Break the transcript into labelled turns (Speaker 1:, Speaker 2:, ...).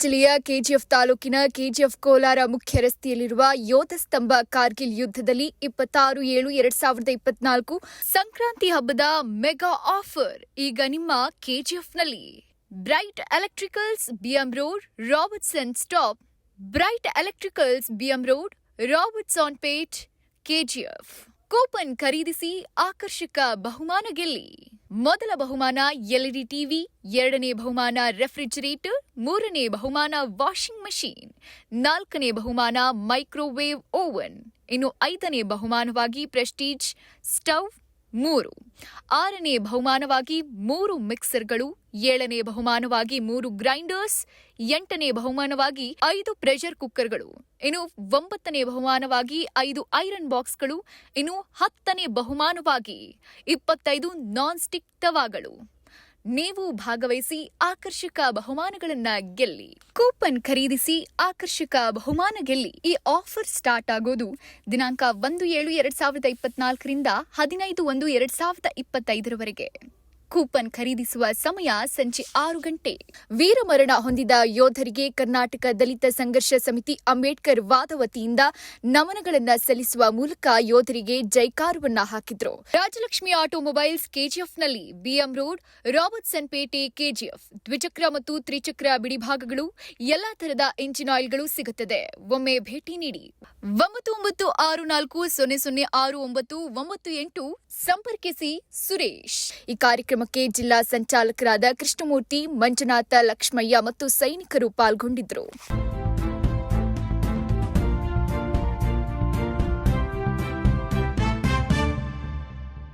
Speaker 1: ಜಿಲ್ಲೆಯ ಕೆಜಿಎಫ್ ತಾಲೂಕಿನ ಕೆಜಿಎಫ್ ಕೋಲಾರ ಮುಖ್ಯ ರಸ್ತೆಯಲ್ಲಿರುವ ಯೋಧ ಸ್ತಂಭ ಕಾರ್ಗಿಲ್ ಯುದ್ಧದಲ್ಲಿ 26/7/2024 ಸಂಕ್ರಾಂತಿ ಹಬ್ಬದ ಮೆಗಾ ಆಫರ್ ಈಗ ನಿಮ್ಮ ಕೆಜಿಎಫ್ನಲ್ಲಿ. Bright electricals BM road Robertson stop. Bright electricals BM road Robertsonpet KGF. Coupon ಖರೀದಿಸಿ ಆಕರ್ಷಕ ಬಹುಮಾನ ಗೆಲ್ಲಿ. ಮೊದಲ ಬಹುಮಾನ ಎಲ್ಇಡಿ ಟಿವಿ, ಎರಡನೇ ಬಹುಮಾನ ರೆಫ್ರಿಜರೇಟರ್, ಮೂರನೇ ಬಹುಮಾನ ವಾಷಿಂಗ್ ಮಷೀನ್, ನಾಲ್ಕನೇ ಬಹುಮಾನ ಮೈಕ್ರೋವೇವ್ ಓವನ್, ಇನ್ನು ಐದನೇ ಬಹುಮಾನವಾಗಿ ಪ್ರೆಸ್ಟೀಜ್ ಸ್ಟವ್ 3, ಆರನೇ ಬಹುಮಾನವಾಗಿ 3 ಮಿಕ್ಸರ್ಗಳು, ಏಳನೇ ಬಹುಮಾನವಾಗಿ 3 ಗ್ರೈಂಡರ್ಸ್, ಎಂಟನೇ ಬಹುಮಾನವಾಗಿ 5 ಪ್ರೆಷರ್ ಕುಕ್ಕರ್ಗಳು, ಇನ್ನು 9ನೇ ಬಹುಮಾನವಾಗಿ 5 ಐರನ್ ಬಾಕ್ಸ್ಗಳು, ಇನ್ನು 10ನೇ ಬಹುಮಾನವಾಗಿ 25 ನಾನ್ ಸ್ಟಿಕ್ ತವಾಗಳು. ನೀವು ಭಾಗವಹಿಸಿ ಆಕರ್ಷಕ ಬಹುಮಾನಗಳನ್ನ ಗೆಲ್ಲಿ. ಕೂಪನ್ ಖರೀದಿಸಿ ಆಕರ್ಷಕ ಬಹುಮಾನ ಗೆಲ್ಲಿ. ಈ ಆಫರ್ ಸ್ಟಾರ್ಟ್ ಆಗೋದು ದಿನಾಂಕ 1/7/2024 15/1/2025 ಕೂಪನ್ ಖರೀದಿಸುವ ಸಮಯ ಸಂಜೆ 6 ಗಂಟೆ. ವೀರಮರಣ ಹೊಂದಿದ ಯೋಧರಿಗೆ ಕರ್ನಾಟಕ ದಲಿತ ಸಂಘರ್ಷ ಸಮಿತಿ ಅಂಬೇಡ್ಕರ್ ವಾದ ವತಿಯಿಂದ ನಮನಗಳನ್ನ ಸಲ್ಲಿಸುವ ಮೂಲಕ ಯೋಧರಿಗೆ ಜೈಕಾರವನ್ನ ಹಾಕಿದ್ರು. ರಾಜಲಕ್ಷ್ಮಿ ಆಟೋಮೊಬೈಲ್ಸ್ ಕೆಜಿಎಫ್ನಲ್ಲಿ BM road Robertsonpet KGF. ದ್ವಿಚಕ್ರ ಮತ್ತು ತ್ರಿಚಕ್ರ ಬಿಡಿಭಾಗಗಳು, ಎಲ್ಲಾ ತರದ ಇಂಜಿನ್ ಆಯಿಲ್ಗಳು ಸಿಗುತ್ತದೆ. ಒಮ್ಮೆ ಭೇಟಿ ನೀಡಿ. 9964006998 ಸಂಪರ್ಕಿಸಿ ಸುರೇಶ್. ಈ ಕಾರ್ಯಕ್ರಮಕ್ಕೆ ಜಿಲ್ಲಾ ಸಂಚಾಲಕರಾದ ಕೃಷ್ಣಮೂರ್ತಿ, ಮಂಜುನಾಥ, ಲಕ್ಷ್ಮಯ್ಯ ಮತ್ತು ಸೈನಿಕರು ಪಾಲ್ಗೊಂಡಿದ್ದರು.